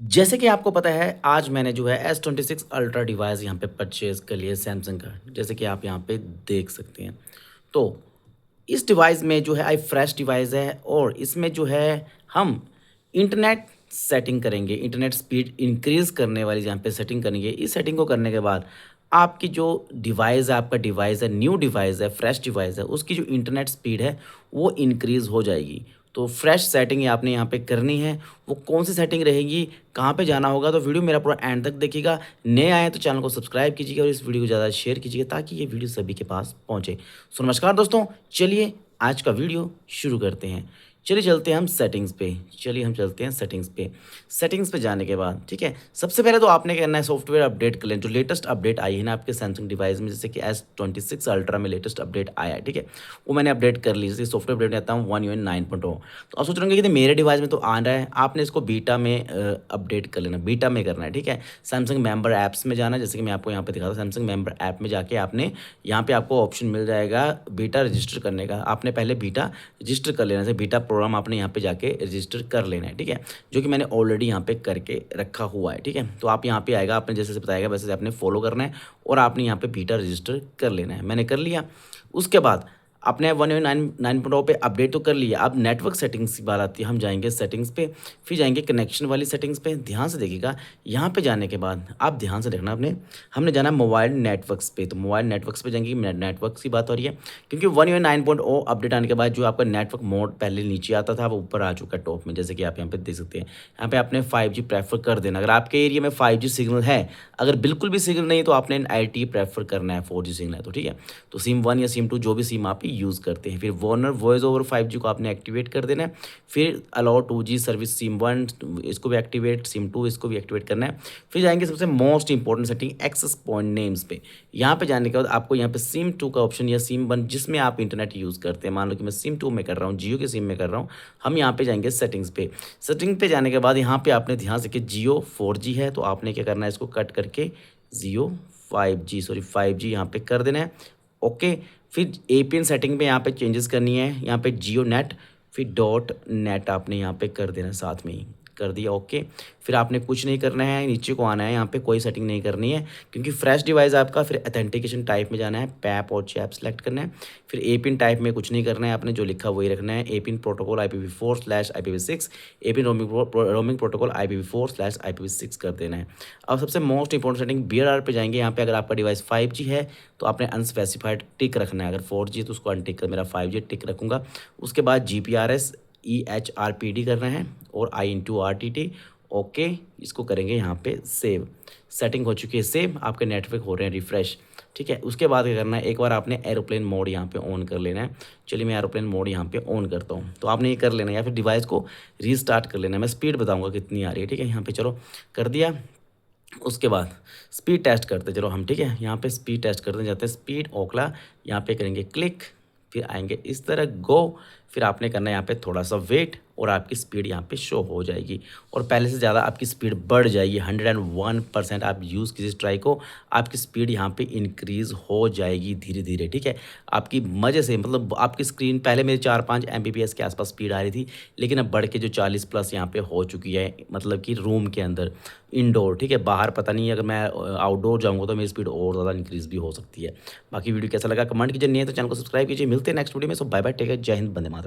जैसे कि आपको पता है आज मैंने जो है S26 अल्ट्रा डिवाइस यहाँ पे परचेज़ कर लिया है सैमसंग का, जैसे कि आप यहाँ पे देख सकते हैं। तो इस डिवाइस में जो है फ्रेश डिवाइस है और इसमें जो है हम इंटरनेट सेटिंग करेंगे, इंटरनेट स्पीड इंक्रीज़ करने वाली जहाँ पे सेटिंग करेंगे। इस सेटिंग को करने के बाद आपकी जो डिवाइस है, आपका डिवाइस है, न्यू डिवाइस है, फ्रेश डिवाइस है, उसकी जो इंटरनेट स्पीड है वो इंक्रीज़ हो जाएगी। तो फ्रेश सेटिंग आपने यहाँ पे करनी है। वो कौन सी सेटिंग रहेगी, कहाँ पे जाना होगा, तो वीडियो मेरा पूरा एंड तक देखिएगा। नए आए तो चैनल को सब्सक्राइब कीजिएगा और इस वीडियो को ज़्यादा शेयर कीजिएगा ताकि ये वीडियो सभी के पास पहुँचे। सो नमस्कार दोस्तों, चलिए आज का वीडियो शुरू करते हैं। चलिए चलते हैं हम सेटिंग्स पे। चलिए हम चलते हैं सेटिंग्स पे। सेटिंग्स पे जाने के बाद ठीक है, सबसे पहले तो आपने क्या करना है, सॉफ्टवेयर अपडेट कर लें। जो लेटेस्ट अपडेट आई है ना आपके सैमसंग डिवाइस में, जैसे कि S26 अल्ट्रा में लेटेस्ट अपडेट आया है, ठीक है, वो मैंने अपडेट कर ली। जैसे सॉफ्टवेयर अपडेट आता हूँ 1UI 9.0। तो आप सोच रहे होंगे कि मेरे डिवाइस में तो आ रहा है, आपने इसको बीटा में अपडेट कर लेना, बीटा में करना है, ठीक है। सैमसंग मेंबर ऐप्स में जाना है, जैसे कि मैं आपको यहाँ पे दिखाता हूँ। सैमसंग मेंबर ऐप में जाके आपने यहाँ पे आपको ऑप्शन मिल जाएगा बीटा रजिस्टर करने का। आपने पहले बीटा रजिस्टर कर लेना है, बीटा प्रोग्राम आपने यहाँ पे जाके रजिस्टर कर लेना है, ठीक है, जो कि मैंने ऑलरेडी यहाँ पे करके रखा हुआ है, ठीक है। तो आप यहाँ पे आएगा, आपने जैसे जैसे बताएगा वैसे आपने फॉलो करना है और आपने यहाँ पे बीटा रजिस्टर कर लेना है। मैंने कर लिया। उसके बाद आपने 1.9 पे अपडेट तो कर लिया। अब नेटवर्क सेटिंग्स की बात आती है, हम जाएंगे सेटिंग्स पे, फिर जाएंगे कनेक्शन वाली सेटिंग्स पे। ध्यान से देखिएगा, यहाँ पे जाने के बाद आप ध्यान से देखना, हमने जाना मोबाइल नेटवर्क्स पे। तो मोबाइल नेटवर्क्स पे जाएंगे, नेटवर्क्स की बात हो रही है, क्योंकि 1.9 अपडेट आने के बाद जो आपका नेटवर्क मोड पहले नीचे आता था वो ऊपर आ चुका है टॉप में, जैसे कि आप यहाँ पे देख सकते हैं। यहाँ पे आपने 5G प्रेफर कर देना अगर आपके एरिया में 5G सिग्नल है। अगर बिल्कुल भी सिग्नल नहीं तो आपने LTE प्रेफर करना है, 4G सिग्नल है तो, ठीक है। तो सिम 1 या सिम 2 जो भी सिम आप यूज़ करते हैं, फिर वॉर्नर वॉइस ओवर 5G को आपने एक्टिवेट कर देना है। फिर अलाउ 2G सर्विस सिम 1 इसको भी एक्टिवेट, सिम 2 इसको भी एक्टिवेट करना है। फिर जाएंगे सबसे most important setting, access point names पे। यहाँ पे जाने के बाद आपको यहाँ पे सिम 2 का ऑप्शन या सिम 1 जिसमें आप इंटरनेट यूज़ करते हैं, मान लो कि मैं सिम 2 में कर रहा हूँ, जियो के सिम में कर रहा हूँ, हम यहाँ पे जाएंगे सेटिंग्स पे। सेटिंग पे जाने के बाद यहाँ पे आपने ध्यान से कि जियो 4G है तो आपने क्या करना है, इसको कट करके जियो 5G यहाँ पे कर देना है। ओके। फिर एपीएन सेटिंग पे यहाँ पे चेंजेस करनी है, यहाँ पे जियो नेट, फिर डॉट नेट आपने यहाँ पे कर देना है, साथ में ही कर दिया। ओके। फिर आपने कुछ नहीं करना है, नीचे को आना है, यहाँ पे कोई सेटिंग नहीं करनी है क्योंकि फ्रेश डिवाइस आपका। फिर अथेंटिकेशन टाइप में जाना है, पैप और चैप सेलेक्ट करना है। फिर एपिन टाइप में कुछ नहीं करना है, आपने जो लिखा वही रखना है। APN protocol IPv4/IPv6, APN roaming protocol IPv4/IPv6 कर देना है। अब सबसे मोस्ट इंपॉर्टेंट सेटिंग BRR पे जाएंगे। यहाँ पे अगर आपका डिवाइस 5G है तो आपने अनस्पेसिफाइड टिक रखना है, अगर 4G है तो उसको अनटिक कर, मेरा 5G टिक रखूँगा। उसके बाद GPRS EHRPD करना है और I/RTT। ओके, इसको करेंगे यहाँ पे सेव। सेटिंग हो चुकी है सेव, आपके नेटवर्क हो रहे हैं रिफ्रेश, ठीक है। उसके बाद क्या करना है, एक बार आपने एरोप्लेन मोड यहाँ पे ऑन कर लेना है। चलिए मैं एरोप्लेन मोड यहाँ पे ऑन करता हूँ, तो आपने ये कर लेना है या फिर डिवाइस को रीस्टार्ट कर लेना है। मैं स्पीड बताऊँगा कितनी आ रही है, ठीक है। यहाँ पे चलो कर दिया। उसके बाद स्पीड टेस्ट करते चलो हम, ठीक है। यहाँ पे स्पीड टेस्ट करते जाते हैं, स्पीड ओखला, यहाँ पे करेंगे क्लिक, फिर आएंगे इस तरह गो। फिर आपने करना है यहाँ पे थोड़ा सा वेट और आपकी स्पीड यहाँ पे शो हो जाएगी और पहले से ज़्यादा आपकी स्पीड बढ़ जाएगी। 101% आप यूज़ कीजिए ट्राई को, आपकी स्पीड यहाँ पे इंक्रीज़ हो जाएगी धीरे धीरे, ठीक है। आपकी मज़े से, मतलब आपकी स्क्रीन पहले मेरी 4-5 Mbps के आसपास स्पीड आ रही थी, लेकिन अब बढ़ के जो 40+ यहाँ पे हो चुकी है, मतलब कि रूम के अंदर इंडोर, ठीक है। बाहर पता नहीं, अगर मैं आउटडोर जाऊँगा तो मेरी स्पीड और ज़्यादा इंक्रीज़ भी हो सकती है। बाकी वीडियो कैसा लगा कमेंट कीजिए, नहीं है तो चैनल को सब्सक्राइब कीजिए। मिलते हैं नेक्स्ट वीडियो में। सो बाय बाय, टेक केयर, जय हिंद, वंदे मातरम।